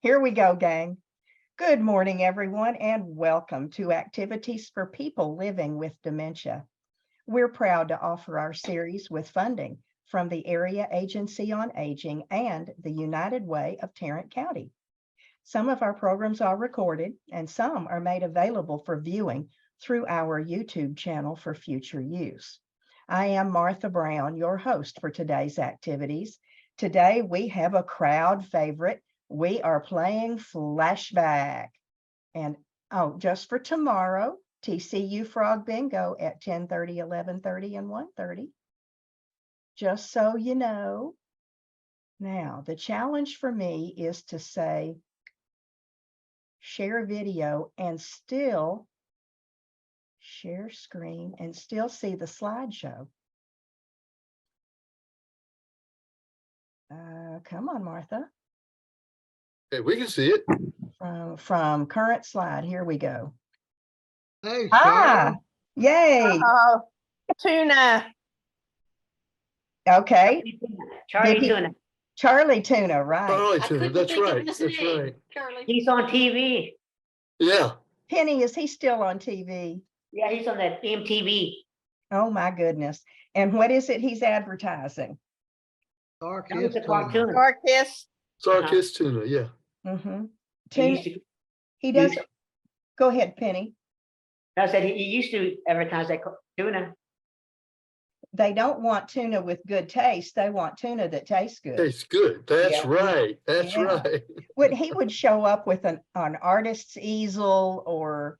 Here we go, gang. Good morning, everyone, and welcome to Activities for People Living with Dementia. We're proud to offer our series with funding from the Area Agency on Aging and the United Way of Tarrant County. Some of our programs are recorded and some are made available for viewing through our YouTube channel for future use. I am Martha Brown, your host for today's activities. Today we have a crowd favorite. We are playing Flashback. And just for tomorrow, TCU Frog Bingo at 10:30, 11:30, and 1:30. Just so you know. Now, the challenge for me is to say, share video and still share screen and still see the slideshow. Come on, Martha. Hey, we can see it. From current slide, here we go. Hey, Charlie. Yay. Oh, tuna. Okay. Charlie Tuna. Charlie Tuna, right. Charlie I Tuna, couldn't that's think of right. his That's name. right. Charlie. He's on TV. Yeah. Penny, is he still on TV? Yeah, he's on that MTV. Oh my goodness. And what is it he's advertising? Dark That was is a cartoon. tuna. Darkest. Sarkis Tuna, yeah. Mm-hmm. He used to, He does. Go ahead, Penny. I said he used to advertise that tuna. They don't want tuna with good taste. They want tuna that tastes good. Tastes good. That's Yeah. right. That's Yeah. right. He would show up with an artist's easel or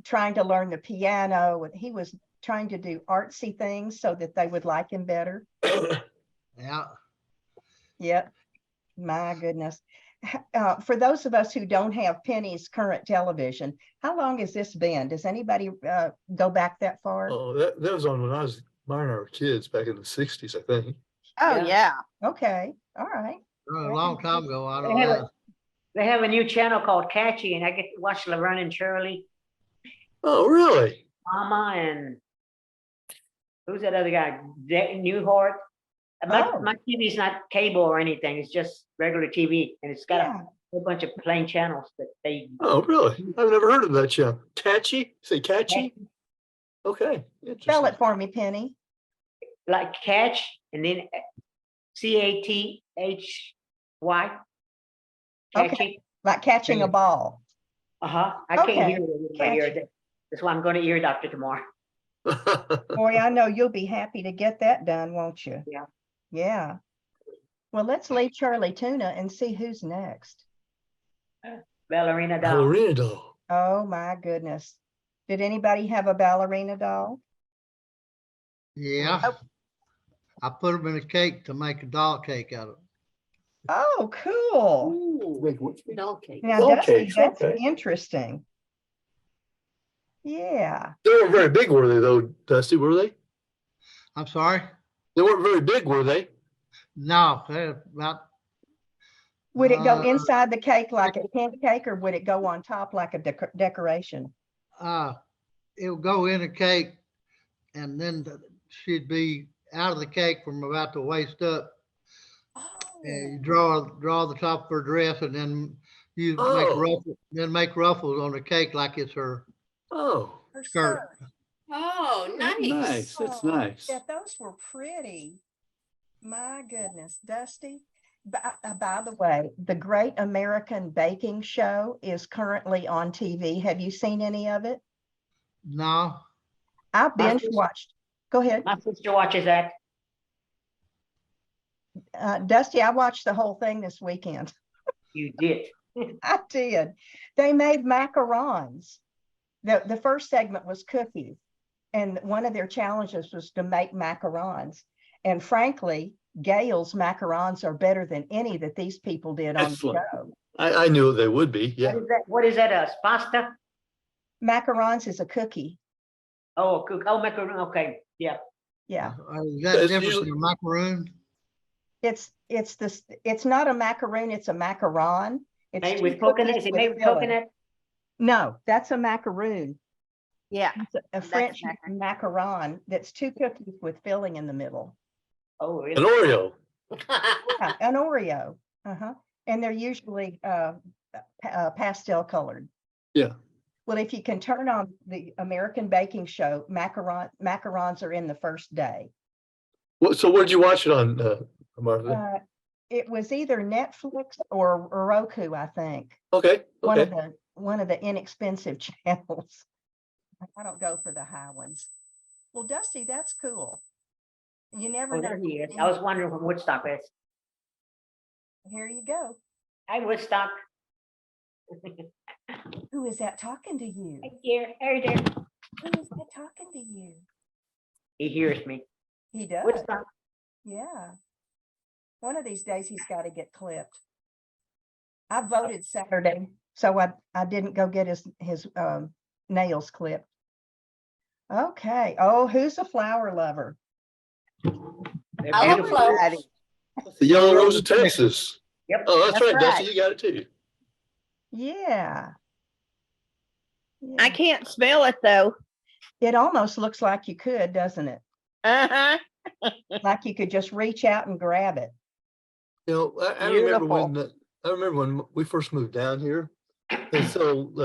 trying to learn the piano. He was trying to do artsy things so that they would like him better. Yeah. Yep. My goodness. For those of us who don't have Penny's current television, how long has this been? Does anybody go back that far? Oh, that was on when I was mine our kids back in the 60s, I think. Oh, yeah. Okay. All right. A long time ago. I They don't have, know. they have a new channel called Catchy, and I get to watch Laverne and Shirley, Oh, really? Mama, and who's that other guy? Newhart. My TV's not cable or anything. It's just regular TV, and it's got Yeah. a whole bunch of plain channels that they. Oh, really? I've never heard of that show. Catchy? Say catchy? Okay. Spell it for me, Penny. Like catch and then CATHY. Catchy. Like catching a ball. I Okay. can't hear it with my Catchy. ears. That's why I'm going to ear doctor tomorrow. Boy, I know you'll be happy to get that done, won't you? Yeah. Yeah. Well, let's leave Charlie Tuna and see who's next. Ballerina doll. Ballerina doll. Oh my goodness. Did anybody have a ballerina doll? Yeah. I put them in a cake to make a doll cake out of it. Oh, cool. Ooh, doll cake. Now, Doll Dusty, cakes, that's okay. interesting. Yeah. They weren't very big, were they, though, Dusty? Were they? I'm sorry? They weren't very big, were they? No, they're about, Would it go Uh, inside the cake like a pancake or would it go on top like a decoration? it'll go in a cake and then she'd be out of the cake from about the waist up. And you draw the top of her dress and then you make ruffles on the cake like it's her Oh, skirt. Oh, nice. That's nice. Yeah, those were pretty. My goodness, Dusty. By the way, the Great American Baking Show is currently on TV. Have you seen any of it? No, I binge watched. Go ahead. My sister watches that. Dusty, I watched the whole thing this weekend. You did. I did. They made macarons. The first segment was cookies. And one of their challenges was to make macarons. And frankly, Gail's macarons are better than any that these people did on the Excellent. show. I knew they would be. Yeah. What is that? Pasta? Macarons is a cookie. Oh, macaroon. Okay. Yeah. Yeah. is that It's different usually- than a macaroon? It's not a macaroon, it's a macaron. It's Made two with coconut. cookies Is it with made with filling. coconut? No, that's a macaroon. Yeah. It's a French macaron that's two cookies with filling in the middle. Oh, An really? Oreo. Yeah, an Oreo. Uh-huh. And they're usually pastel colored. Yeah. Well, if you can turn on the American Baking Show, macarons are in the first day. So where'd you watch it on, Martha? It was either Netflix or Roku, I think. Okay, One of okay. the inexpensive channels. I don't go for the high ones. Well, Dusty, that's cool. You never Oh, know. there he is. I was wondering where Woodstock is. Here you go. Hi, Woodstock. Who is that talking to you? Hey, dear. Hey, dear. Who is that talking to you? He hears me. He does. Woodstock. Yeah. One of these days he's got to get clipped. I voted Saturday, so I didn't go get his nails clipped. Okay. Oh, who's a flower lover? They're I love beautiful. flowers. The Yellow Rose of Texas. Yep. Oh, that's right, That's Dusty, right. you got it too. Yeah. I Yeah. can't smell it though. It almost looks like you could, doesn't it? Uh-huh. Like you could just reach out and grab it. You know, I remember when Beautiful. I remember when we first moved down here. They sold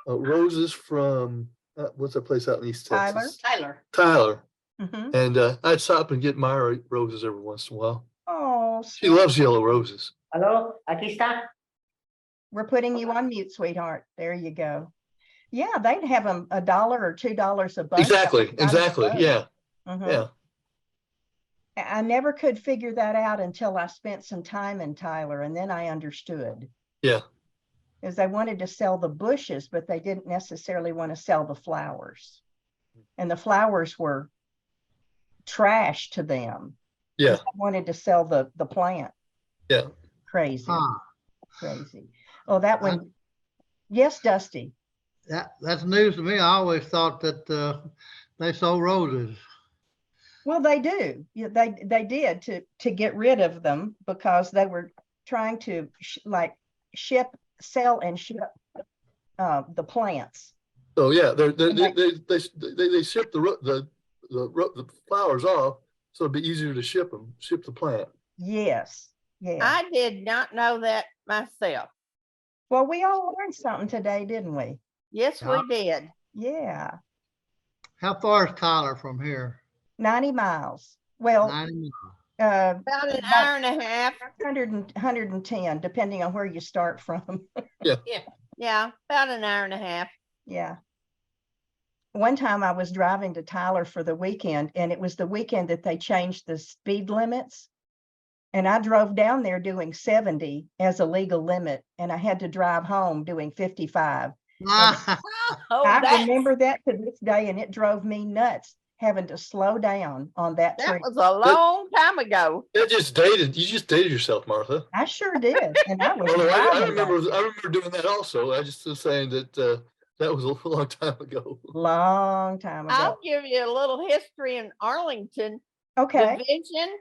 roses from what's that place out in East Tyler? Texas? Tyler. Tyler. Mhm. And I'd stop and get Myra roses every once in a while. Oh, She loves yellow roses. Hello, aquí está. we're putting you on mute, sweetheart. There you go. Yeah, they'd have them $1 or $2 a bunch. Exactly, outside of the exactly. road. Yeah, Mhm. yeah. I never could figure that out until I spent some time in Tyler, and then I understood. Yeah. Is they wanted to sell the bushes, but they didn't necessarily want to sell the flowers. And the flowers were trash to them. Yeah, They wanted to sell the plant. yeah. Crazy, Huh. crazy. Oh, that one. Yes, Dusty. That's news to me. I always thought that they sold roses. Well, they do. Yeah, they did to get rid of them because they were trying to sell and ship the plants. So yeah, And they ship the flowers off, so it'd be easier to ship the plant. Yes, yeah. I did not know that myself. Well, we all learned something today, didn't we? Yes, we did. Yeah, How far is Tyler from here? 90 miles. Well, 90 About an hour and a half. 110, depending on where you start from. Yeah, about an hour and a half. Yeah. One time I was driving to Tyler for the weekend, and it was the weekend that they changed the speed limits. And I drove down there doing 70 as a legal limit, and I had to drive home doing 55. miles. Oh, I remember that to this day, and it drove me nuts having to slow down on that that trip. was a long time ago. You just dated yourself, Martha. I sure did, and I was Well, I driving remember doing that also. I just was saying that that was a long time ago. long time ago. I'll give you a little history in Arlington. Okay. Division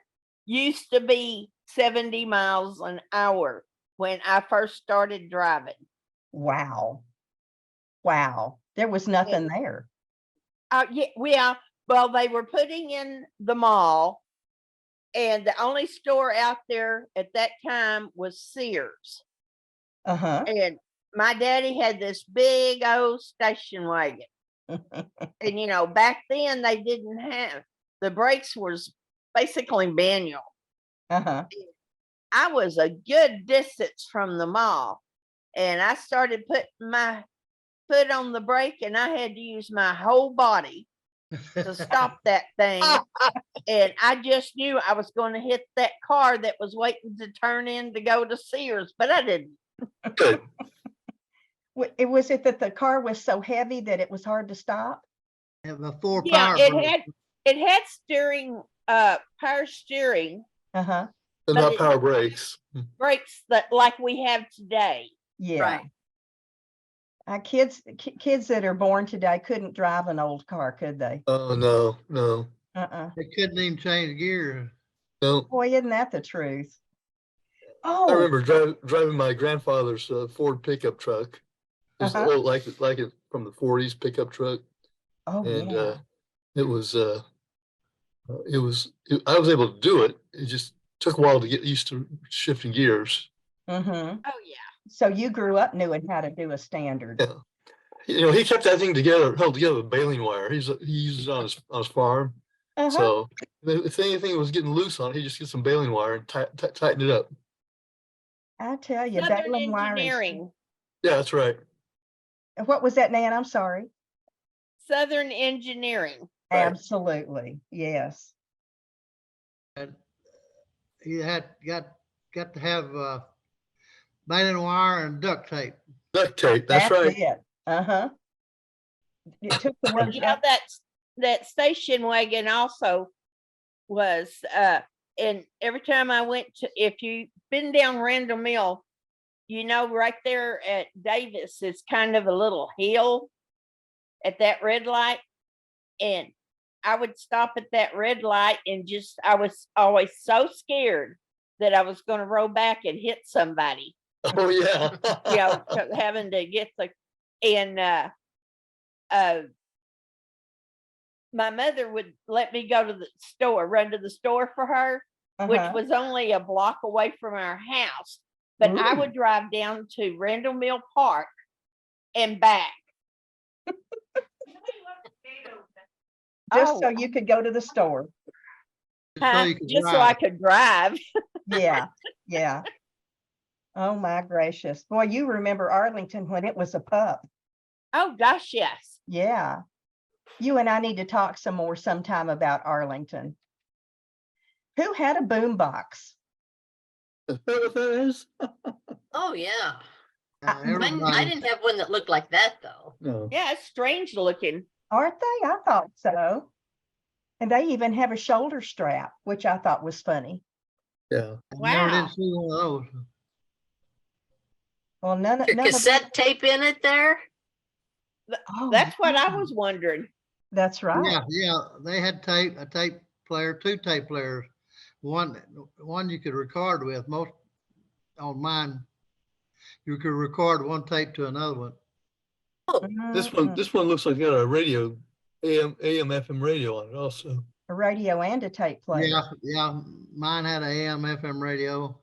used to be 70 miles an hour when I first started driving. Wow. Wow. There was nothing there. Yeah. Well, they were putting in the mall, and the only store out there at that time was Sears. Uh-huh. And my daddy had this big old station wagon. And back then they didn't have the brakes was basically manual. Uh-huh. I was a good distance from the mall, and I started putting my foot on the brake, and I had to use my whole body to stop that thing. And I just knew I was going to hit that car that was waiting to turn in to go to Sears, but I didn't. Good. Was it that the car was so heavy that it was hard to stop? Have a four Yeah, power it had steering, power steering Uh-huh. And But not it- power brakes. brakes that like we have today. Yeah. Right. Kids that are born today couldn't drive an old car, could they? Oh no. Uh-uh. They couldn't even change gears. No. Boy, isn't that the truth? I Oh, remember driving my grandfather's Ford pickup truck. It was Uh-huh. old, like it from the 40s pickup truck. oh And yeah. I was able to do it. It just took a while to get used to shifting gears. Mm-hmm. Oh, yeah. So you grew up knowing how to do a standard. Yeah. You know, he kept that thing together, held together with baling wire. He uses it on his farm. Uh-huh. So if anything was getting loose on it, he just get some baling wire and tighten it up. I tell you, Southern baling wire is- Engineering. Yeah, that's right. What was that, Nan? I'm sorry. Southern Engineering. Right. Absolutely. Yes. And you got to have baling wire and duct tape. Duct tape. That's right. it. Uh-huh. It took the word. You know, that station wagon also was, and every time I went to, if you've been down Randall Mill, you know, right there at Davis, it's kind of a little hill at that red light. And I would stop at that red light and I was always so scared that I was going to roll back and hit somebody, Oh yeah. you know, having to get my mother would let me go to the store, run to the store for her, which Uh-huh. was only a block away from our house. But I Ooh. would drive down to Randall Mill Park and back. Just so Oh, you could go to the store. huh? you could Just so I drive. could drive. Yeah. Yeah. Oh my gracious. Boy, you remember Arlington when it was a pup. Oh gosh, yes. Yeah. You and I need to talk some more sometime about Arlington. Who had a boom box? Oh, yeah. I Everybody, didn't have one that looked like that, though. No. Yeah, it's strange looking. Aren't they? I thought so. And they even have a shoulder strap, which I thought was funny. Yeah. I never Wow. did see one of those. Well, none of Cassette tape in it there? Oh, That's what I yeah. was wondering. That's right. Yeah, they had a tape player, two tape players. One you could record with. Most on mine, you could record one tape to another one. This Mhm. one looks like it got a radio, AM, FM radio on it also. A radio and a tape player. Yeah. Mine had an AM, FM radio.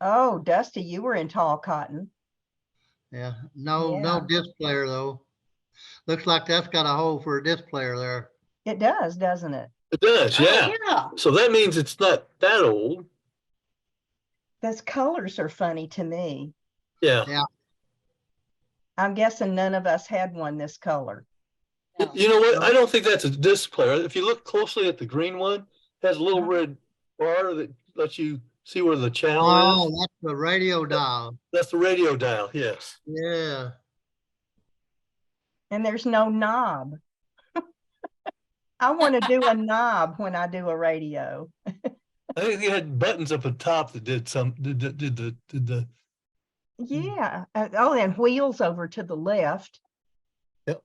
Oh, Dusty, you were in tall cotton. Yeah, no Yeah. disc player though. Looks like that's got a hole for a disc player there. It does, doesn't it? It does, yeah. Oh, yeah. So that means it's not that old. Those colors are funny to me. Yeah. I'm guessing none of us had one this color. You know what? I don't think that's a disc player. If you look closely at the green one, it has a little red bar that lets you see where the channel Oh, is. that's the radio dial. That's the radio dial, yes. Yeah. And there's no knob. I want to do a knob when I do a radio. I think they had buttons up at top that did the Yeah. Oh, and wheels over to the left. Yep.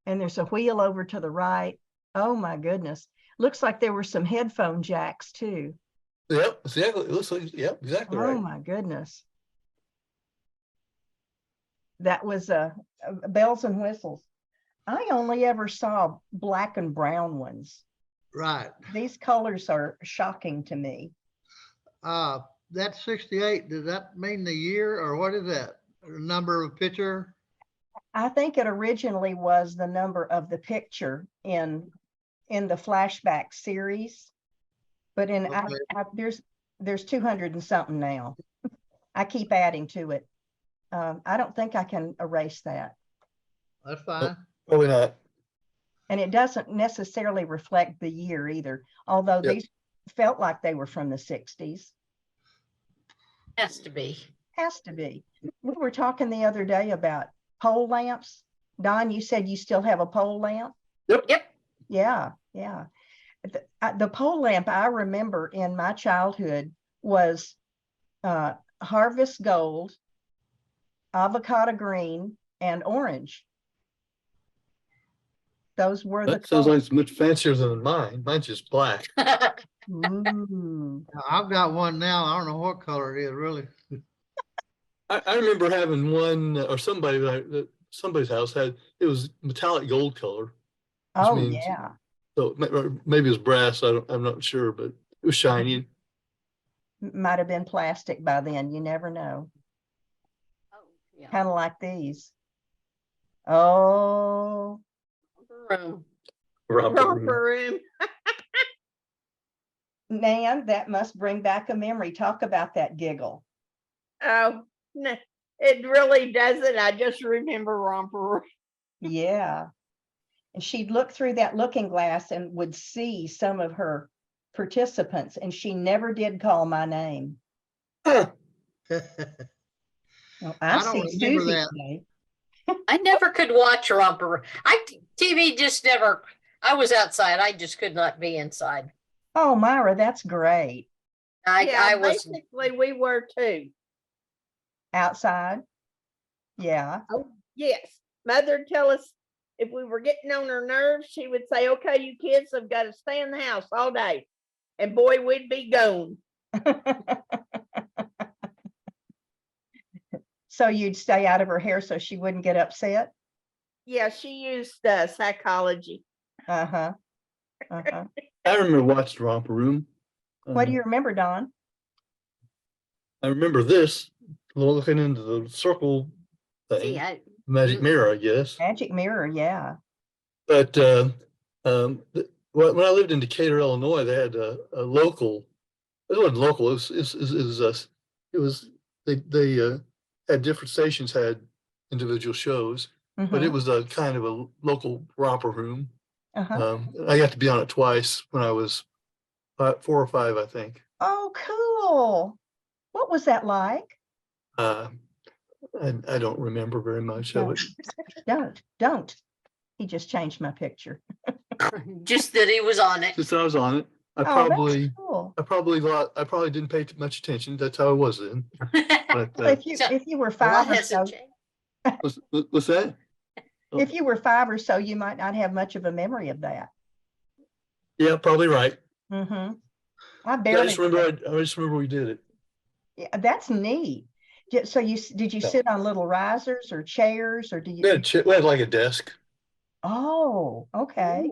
And there's a wheel over to the right. Oh my goodness. Looks like there were some headphone jacks too. Yep, exactly. It looks like, yep, exactly Oh right. my goodness. That was bells and whistles. I only ever saw black and brown ones. Right. These colors are shocking to me. That's 68. Does that mean the year or what is that? Number of picture? I think it originally was the number of the picture in the Flashback series, but there's 200 and something now. I keep adding to it. I don't think I can erase that. That's fine. Probably not. And it doesn't necessarily reflect the year either, although Yep. these felt like they were from the 60s. Has to be. Has to be. We were talking the other day about pole lamps. Don, you said you still have a pole lamp? Yep. Yeah, yeah. The pole lamp I remember in my childhood was harvest gold, avocado green, and orange. Those were the That sounds like colors. it's much fancier than mine. Mine's just black. Ooh. I've got one now. I don't know what color it is really. I remember having one or somebody's house had, it was metallic gold color. Oh, means- yeah. So maybe it was brass. I'm not sure, but it was shiny. Might have been plastic by then. You never know. Oh, yeah. Kind of like these. Oh, Room. Romper room. Romper room. Nan, that must bring back a memory. Talk about that giggle. Oh, no, it really doesn't. I just remember romper room. Yeah. And she'd look through that looking glass and would see some of her participants, and she never did call my name. Huh. Well, I I don't see remember Susie that. today. I never could watch Romper. TV just never, I was outside. I just could not be inside. Oh, Myra, that's great. I was, Basically we were too. Outside. Yeah. Oh, yes. Mother'd tell us if we were getting on her nerves, she would say, okay, you kids have got to stay in the house all day. And boy, we'd be gone. So you'd stay out of her hair so she wouldn't get upset? Yeah, she used psychology. Uh-huh. Uh-huh. I remember watching Romper Room. What do you remember, Don? I remember this, looking into the circle see, thing, magic mirror, I guess. Magic mirror, yeah. But when I lived in Decatur, Illinois, they had a local. It wasn't local. It was they had different stations had individual shows, but it Mhm. was a kind of a local romper room. Uh-huh. I got to be on it twice when I was 4 or 5, I think. Oh, cool. What was that like? I don't remember very much of it. Don't. He just changed my picture. just that he was on it. Since I was on it, I Oh, that's cool. probably didn't pay much attention. That's how I was then. But Well, if So, you were What 5 or hasn't so, changed? what's that? if you were 5 or so, you might not have much of a memory of that. Yeah, probably right. Mm-hmm. I I barely. just remember we did it. Yeah, that's neat. So did you Yeah. sit on little risers or chairs, or do you? We had like a desk. Oh, okay.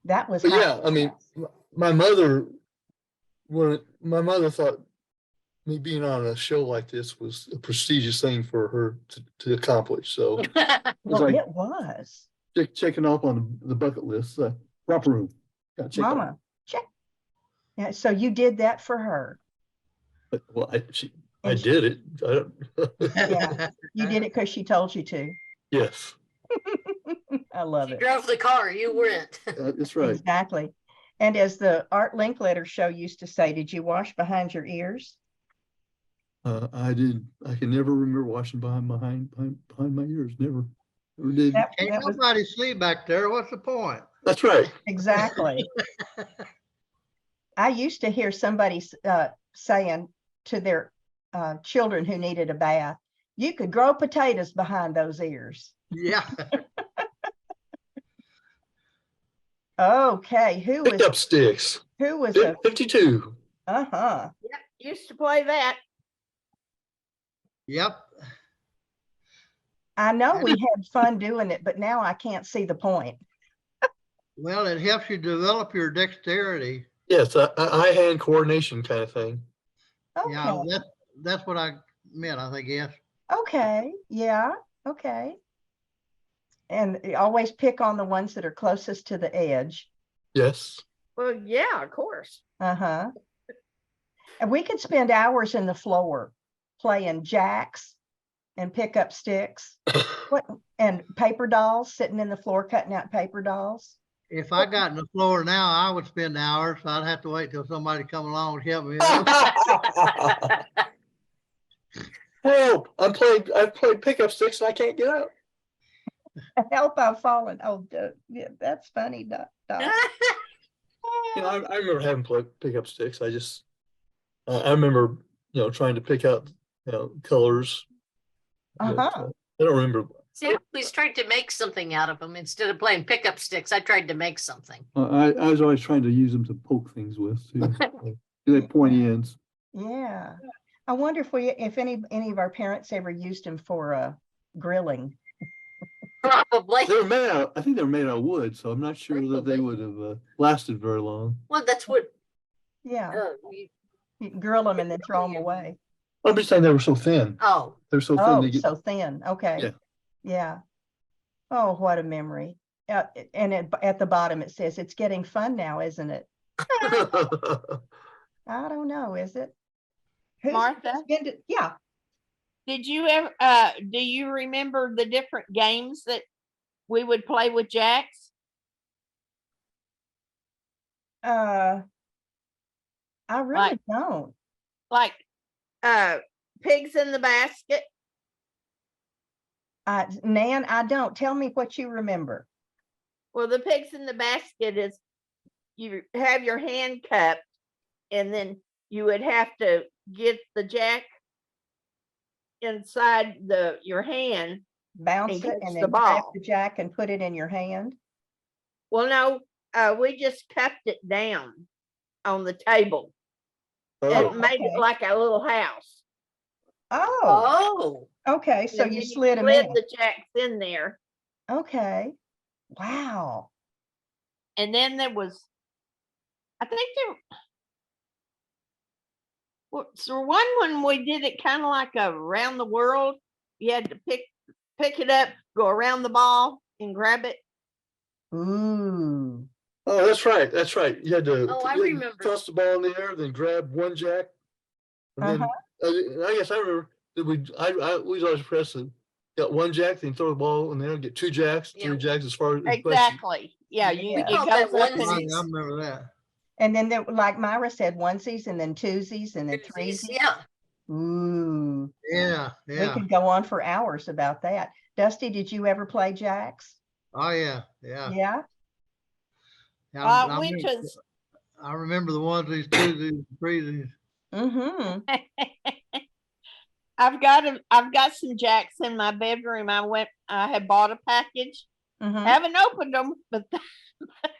That was But high yeah, I mean, class. my mother thought me being on a show like this was a prestigious thing for her to accomplish. So Well, like- it was. checking off on the bucket list, romper room. Got checked off. Mama, check. Yeah, so you did that for her. But, well, I And did it. I don't, Yeah. You did it because she told you to. yes, I love She it. drove the car, you weren't. that's right. Exactly. And as the Art Linkletter show used to say, did you wash behind your ears? I did. I can never remember washing behind my ears. Never did. That Ain't was nobody see back there. What's the point? That's right. exactly. I used to hear somebody saying to their children who needed a bath, you could grow potatoes behind those ears. Yeah. Okay, who Pick was up sticks. a 52. uh-huh. Yep, used to play that. Yep. I know we had fun doing it, but now I can't see the point. Well, it helps you develop your dexterity. Yes, a eye-hand coordination kind of thing. Yeah, Okay. that's what I meant, I think, yes. Okay. Yeah. Okay. And you always pick on the ones that are closest to the edge. Yes. Well, yeah, of course. Uh-huh. And we could spend hours in the floor playing jacks and pick up sticks. And paper dolls, sitting in the floor cutting out paper dolls. If I got in the floor now, I would spend hours. So I'd have to wait till somebody come along and help me. Well, I've played pickup sticks and I can't get out. Help, I've fallen. Oh, yeah, that's funny, Doc. You know, I remember having pickup sticks. I remember, trying to pick out, colors. But, Uh-huh. I don't remember. See, I always tried to make something out of them instead of playing pickup sticks. I tried to make something. I was always trying to use them to poke things with too. They pointy ends. Yeah. I wonder if any of our parents ever used them for grilling. Probably. I think they were made out of wood, so I'm not sure that they would have lasted very long. Well, that's what Yeah. You can grill them and then throw them away. I'm just saying they were so thin. Oh, They're so thin. Oh, They get, so thin. Okay. Yeah. Yeah. Oh, what a memory. And at the bottom, it says, it's getting fun now, isn't it? I don't know, is it? Martha? Yeah. Did you ever, do you remember the different games that we would play with jacks? I really don't. Like, pigs in the basket? Nan, I don't. Tell me what you remember. Well, the pigs in the basket is you have your hand cupped and then you would have to get the jack inside your hand. Bounce And it catch and the then grab ball. the jack and put it in your hand. Well, no, we just cupped it down on the table Oh, and made it okay. like a little house. Oh, oh, okay. So And you then slid them slid in. the jacks in there. Okay. Wow. And then there was, I think so one when we did it kind of like around the world. You had to pick it up, go around the ball and grab it. Ooh. oh, that's right. That's right. You had to Oh, I you had to remember. toss the ball in the air, then grab one jack. And then I guess I remember that we'd always press it. Got one jack, then throw the ball in there, get two jacks, Yeah. three jacks as far as Exactly. Yeah, Yeah. you We it called goes that up I and onesies. remember that. And then there, like Myra said, onesies and then twosies and then Koozies, threesies. yeah. Ooh. Yeah, We yeah. could go on for hours about that. Dusty, did you ever play jacks? Oh, yeah, yeah. Yeah. we just I remember the onesies, twosies, threesies. Mm-hmm. I've got some jacks in my bedroom. I had bought a package. Mm-hmm. Haven't opened them, but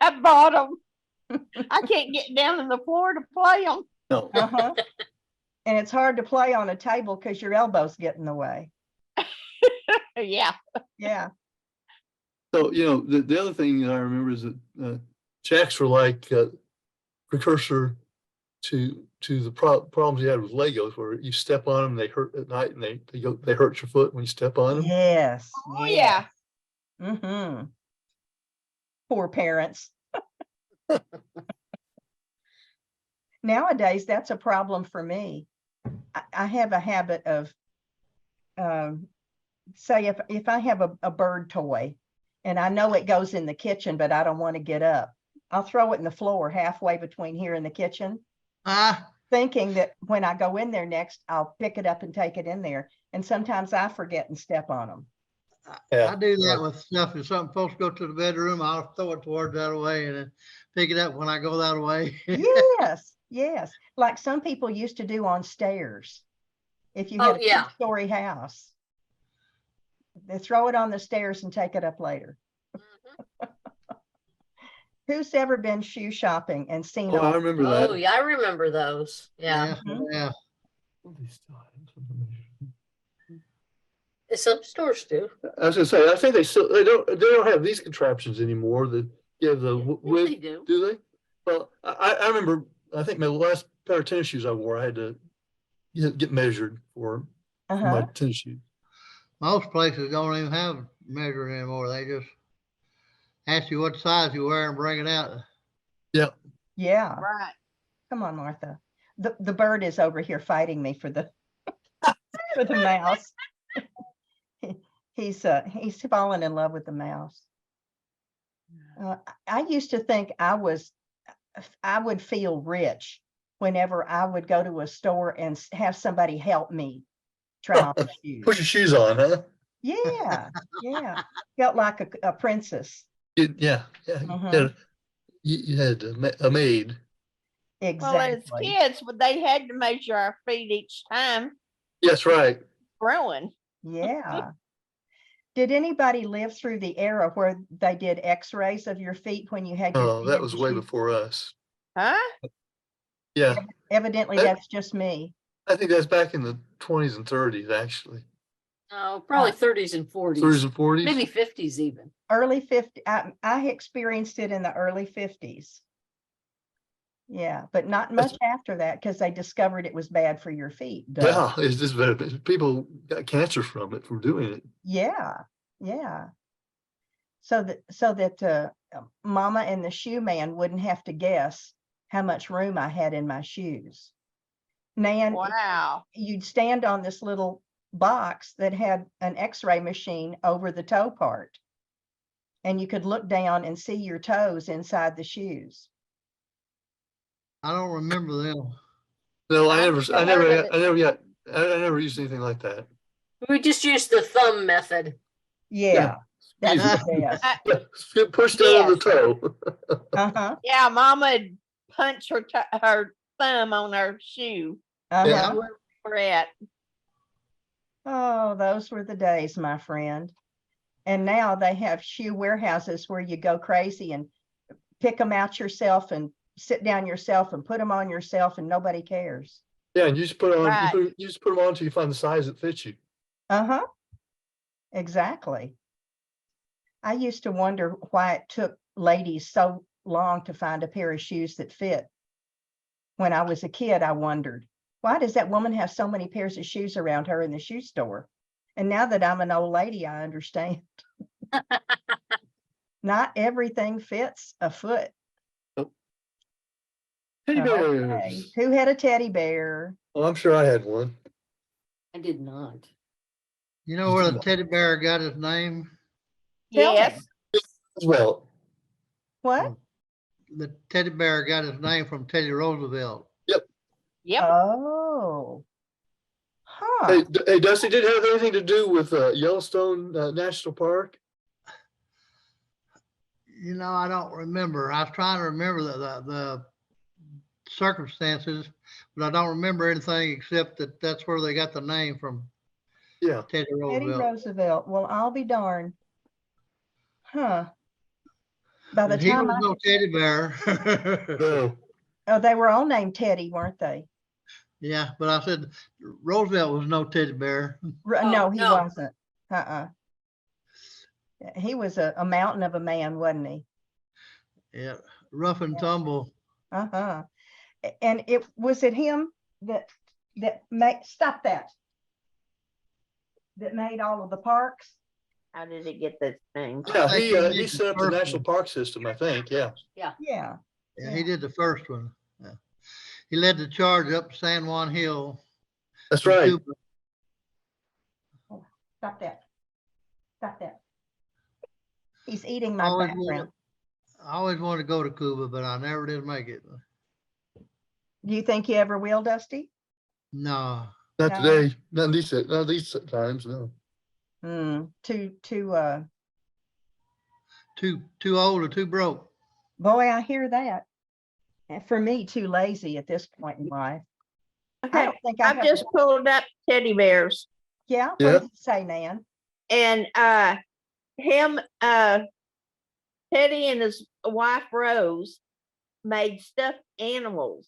I bought them. I can't get down on the floor to play them. no. Uh-huh. And it's hard to play on a table because your elbows get in the way. Yeah. Yeah. So, the other thing that I remember is that jacks were like precursor to the problems you had with Legos, where you step on them, they hurt at night, and they hurt your foot when you step on them. Yes. Oh yeah. Mm-hmm. Poor parents. Nowadays, that's a problem for me. I have a habit of, say if I have a bird toy and I know it goes in the kitchen, but I don't want to get up, I'll throw it in the floor halfway between here and the kitchen, thinking that when I go in there next, I'll pick it up and take it in there. And sometimes I forget and step on them. Yeah. I do that with stuff. If something supposed to go to the bedroom, I'll throw it towards that way and then pick it up when I go that way. Yes, yes. Like some people used to do on stairs. If you had Oh, a yeah. two-story house, they throw it on the stairs and take it up later. Mhm. Who's ever been shoe shopping and seen Oh, I all? remember Oh, that. yeah, I remember those. Yeah. Mhm. Yeah. Some stores do. I was gonna say, I think they don't have these contraptions anymore that give the Yes, width, they do. do they? Well, I remember, I think my last pair of tennis shoes I wore, I had to get measured for my Uh-huh. tennis shoes. Most places don't even have measuring anymore. They just ask you what size you wear and bring it out. Yeah. Yeah. Right. Come on, Martha. The bird is over here fighting me for the for the mouse. He's fallen in love with the mouse. I used to think I would feel rich whenever I would go to a store and have somebody help me try on the shoes. Put your shoes on, huh? Yeah, yeah. Felt like a princess. Yeah. Mhm. You had a maid. Well, as Exactly. kids, they had to measure our feet each time Yes, right. growing. Yeah. Did anybody live through the era where they did x-rays of your feet when you had your Oh, feet that in was the way shoe? before us. Huh? Yeah. Evidently, That- that's just me. I think that's back in the 20s and 30s, actually. Oh, probably 30s and 30s 40s, and 40s. maybe 50s even. Early 50s. I experienced it in the early 50s. Yeah, but not much after that because they discovered it was bad for your feet. Duh. Yeah, it's just better. People got cancer from it, from doing it. Yeah, yeah. So that Mama and the shoe man wouldn't have to guess how much room I had in my shoes. Nan, Wow. you'd stand on this little box that had an X-ray machine over the toe part, and you could look down and see your toes inside the shoes. I don't remember them. No, I've I never heard of never it. I never used anything like that. We just used the thumb method. Yeah, that's Squeeze the best. Get pushed down on the Yes. toe. Uh-huh, Yeah, Mama'd punch her thumb on her shoe. uh-huh. Where we're at. Oh, those were the days, my friend. And now they have shoe warehouses where you go crazy and pick them out yourself and sit down yourself and put them on yourself and nobody cares. Yeah, and you just put on, Right. you just put them on until you find the size that fits you. Uh-huh. Exactly. I used to wonder why it took ladies so long to find a pair of shoes that fit. When I was a kid, I wondered, why does that woman have so many pairs of shoes around her in the shoe store? And now that I'm an old lady, I understand. Not everything fits a foot. Teddy Okay. bears. Who had a teddy bear? Oh, I'm sure I had one. I did not. You know where the teddy bear got his name? Tell me. Yes. Well, What? The teddy bear got his name from Teddy Roosevelt. Yep. Oh. Huh. hey, Dusty, did it have anything to do with Yellowstone National Park? You know, I don't remember. I was trying to remember the circumstances, but I don't remember anything except that that's where they got the name from, Yeah. Teddy Teddy Roosevelt. Roosevelt. Well, I'll be darned. Huh. By the And he time was no teddy bear. No. oh, they were all named Teddy, weren't they? Yeah, but I said Roosevelt was no teddy bear. No, he no. wasn't. Uh-uh. He was a mountain of a man, wasn't he? Yeah, rough and tumble. Uh-huh. And it was it him that made stop that made all of the parks? How did it get this name? Yeah, I think he did he the set up the first national one. park system, I think. Yeah. Yeah. Yeah, Yeah. he did the first one. Yeah. He led the charge up San Juan Hill. That's in right. Cuba. Stop that. Stop that. He's eating I my always background. wanted to go to Cuba, but I never did make it. Do you think you ever will, Dusty? No, Not No. today. Not these times. No. Too too old or too broke. boy, I hear that. And for me, too lazy at this point in life. I Okay. don't think I I've have. just pulled up teddy bears, Yeah, what Yeah. does it say, Nan? and Teddy and his wife Rose made stuffed animals,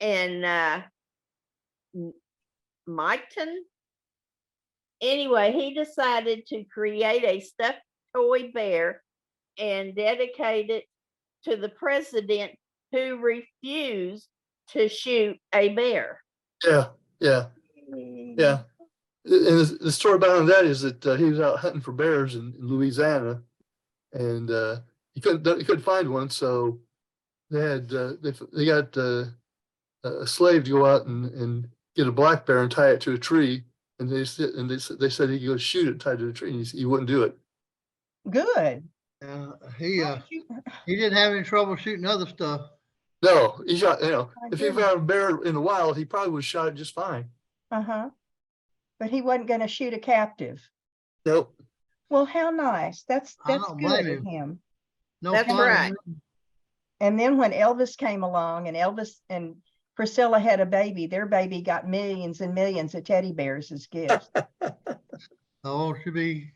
and Mighton. Anyway, he decided to create a stuffed toy bear and dedicate it to the president who refused to shoot a bear. Yeah. Yeah. Yeah. And the story behind that is that he was out hunting for bears in Louisiana, and he couldn't find one, so they had they got a slave to go out and get a black bear and tie it to a tree, and they said he could go shoot it tied to the tree, and he wouldn't do it. Good. He How did you- he didn't have any trouble shooting other stuff. No, he shot. My If he goodness. found a bear in the wild, he probably would have shot it just fine. Uh-huh. But he wasn't going to shoot a captive. Nope. Well, how nice. That's I don't good blame of him. No That's fun. right. And then when Elvis came along and Elvis and Priscilla had a baby, their baby got millions and millions of teddy bears as gifts. Oh, should be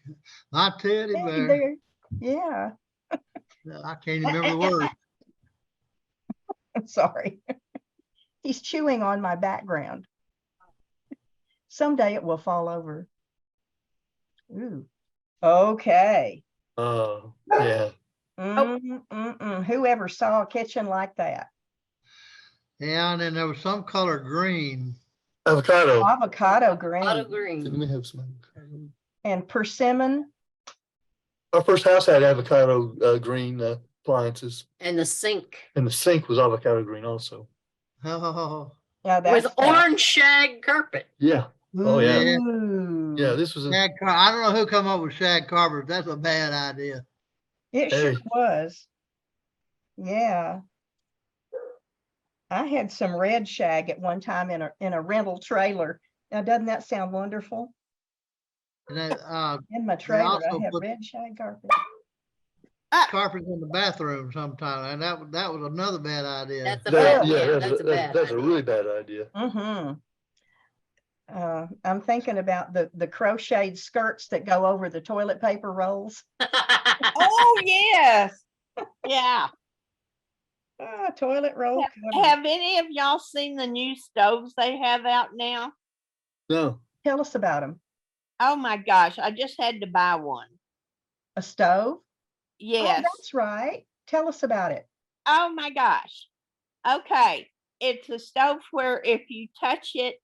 my teddy Teddy bear. bear. Yeah. I can't even remember the word. I'm sorry. He's chewing on my background. Someday it will fall over. Ooh. Okay. Yeah. Whoever saw a kitchen like that? Yeah, and then there was some color green. Avocado. Avocado Auto green Let green. me have some avocado. and persimmon. Our first house had avocado green appliances, And the sink and the sink was avocado green also. Oh, Yeah, with that's nice. orange shag carpet. Yeah. Oh, yeah. Yeah. Ooh. Yeah, this was a, I don't know who come up with shag carpet. That's a bad idea. It sure Hey. was. Yeah. I had some red shag at one time in a rental trailer. Now, doesn't that sound wonderful? And then, In my trailer, I also had put- red shag carpet. carpets in the bathroom sometime, and that was another bad idea. That's a that, bad, yeah, yeah, that's a bad that's a idea. really bad idea. Mm-hmm. I'm thinking about the crocheted skirts that go over the toilet paper rolls. Oh, yes. Yeah. Toilet roll cover. Have any of y'all seen the new stoves they have out now? No. Tell us about them. Oh my gosh, I just had to buy one. A stove? Oh, Yes. that's right. Tell us about it. Oh my gosh. Okay. It's a stove where if you touch it,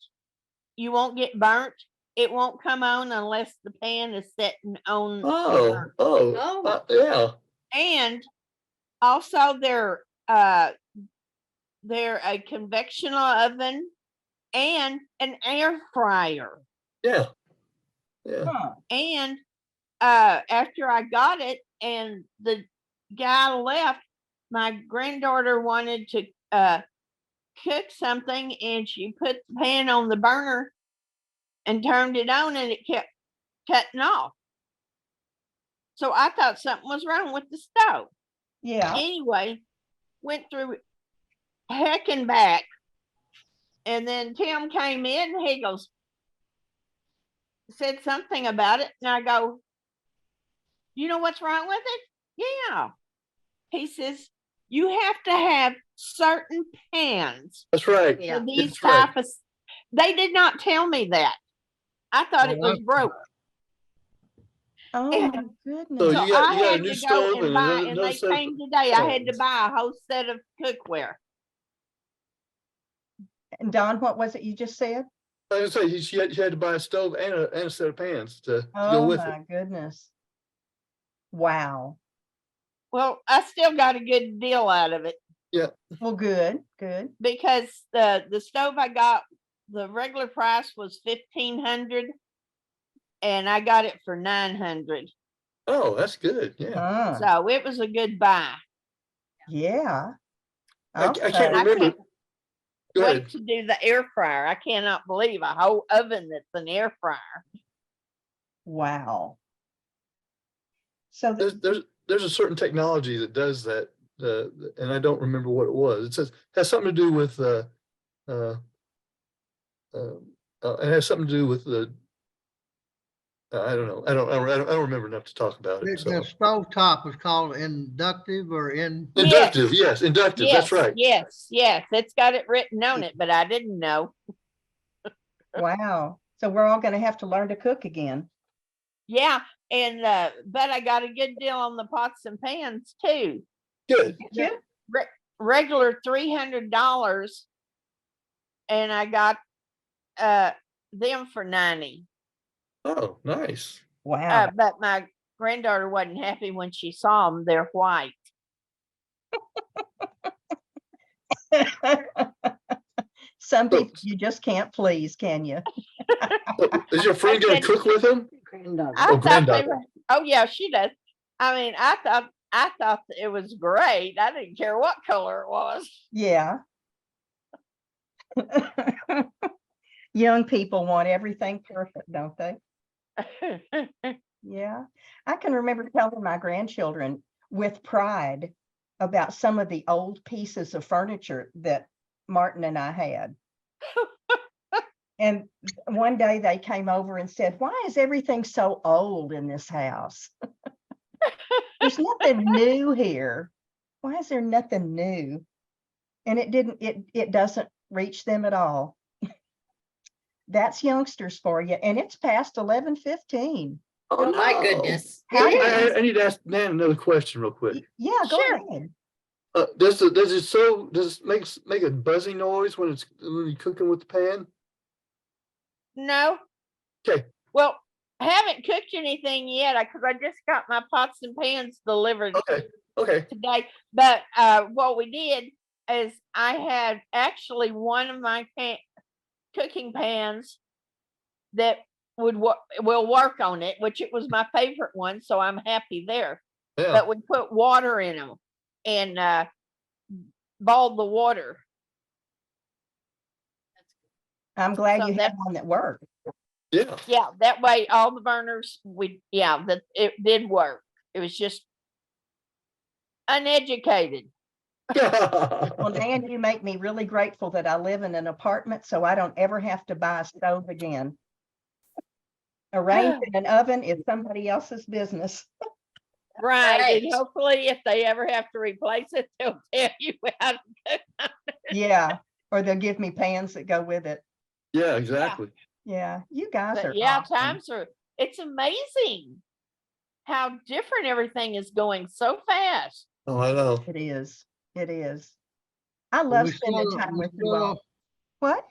you won't get burnt. It won't come on unless the pan is sitting on. the Oh, burner. Oh. yeah. And also they're a convection oven and an air fryer. Yeah. Yeah. Huh. And after I got it and the guy left, my granddaughter wanted to cook something and she put the pan on the burner and turned it on and it kept cutting off. So I thought something was wrong with the stove. Yeah. Anyway, went through heck and back. And then Tim came in and he goes, said something about it. And I go, you know what's wrong with it? Yeah. He says, you have to have certain pans That's right. Yeah. for these That's right. type of. They did not tell me that. I thought it was broke. Oh And my goodness. So So you got I a had new to stove go and and buy, another- and another they set of came today. I had to pans. buy a whole set of cookware. And Don, what was it you just said? I was gonna say, she had to buy a stove and a set of pans to go Oh with it. my goodness. Wow. Well, I still got a good deal out of it Well, good, good. because the stove I got, the regular price was $1,500 and I got it for $900. Oh, that's good. Yeah. So it was a good buy. Yeah. I Okay. can't I remember. can't Go wait ahead. to do the air fryer. I cannot believe a whole oven that's an air fryer. Wow. So There's a certain technology that does that, and I don't remember what it was. It says has something to do with it has something to do with the. I don't know. I don't remember enough to talk about it. The So stove top is called inductive or in. inductive, yes, inductive. That's right. Yes. It's got it written on it, but I didn't know. wow. So we're all going to have to learn to cook again. Yeah. And but I got a good deal on the pots and pans too. Good. Yeah. Regular $300, and I got them for $90. Oh, nice. Wow. But my granddaughter wasn't happy when she saw them. They're white. Some people you just can't please, can you? Is your friend going to cook with him? Granddaughter. I Oh, thought they granddaughter. were. Oh yeah, she does. I mean, I thought it was great. I didn't care what color it was. Yeah. Young people want everything perfect, don't they? Yeah. I can remember telling my grandchildren with pride about some of the old pieces of furniture that Martin and I had. And one day they came over and said, "Why is everything so old in this house? There's nothing new here. Why is there nothing new?" And it doesn't reach them at all. That's youngsters for you. And it's past 11:15. Oh, my no. goodness. How It did is. I need to ask Nan another question real quick. Yeah, go Sure. ahead. Does it make a buzzing noise when you're cooking with the pan? No, Okay, well, I haven't cooked anything yet because I just got my pots and pans delivered okay. today. But what we did is I had actually one of my cooking pans that will work on it, which it was my favorite one, so I'm happy there. Yeah. But we put water in them and boiled the water. I'm glad So you had one that worked. Yeah. Yeah, that way all the burners that it did work. It was just uneducated. Well, Nan, you make me really grateful that I live in an apartment, so I don't ever have to buy a stove again. Arranging an oven is somebody else's business. Right. Right. And hopefully if they ever have to replace it, they'll tell you how to cook. Yeah, or they'll give me pans that go with it. Yeah, exactly. Yeah, you guys are But yeah, awesome. it's amazing how different everything is going so fast. Oh, I know. It is. It is. I But love we spending still, time we with you all. still, What?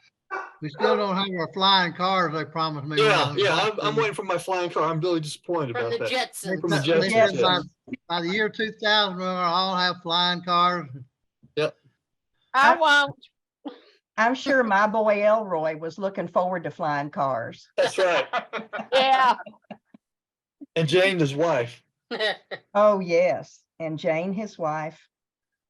we still don't have our flying cars they promised me. when I Yeah, was yeah. back I'm there. waiting for my flying car. I'm really disappointed From about the that. They Jetsons. From the said- they Jetsons, said yes. by the year 2000, we'll all have flying cars. Yep. I won't. I'm sure my boy Elroy was looking forward to flying cars. That's right. Yeah. And Jane, his wife. Oh, yes. And Jane, his wife.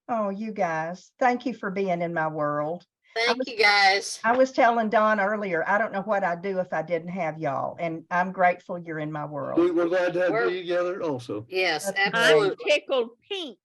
Oh, you guys, thank you for being in my world. Thank you, guys. I was telling Don earlier, I don't know what I'd do if I didn't have y'all, and I'm grateful you're in my world. We're glad to have We're- you together also. Yes, That's great. I'm absolutely. tickled pink.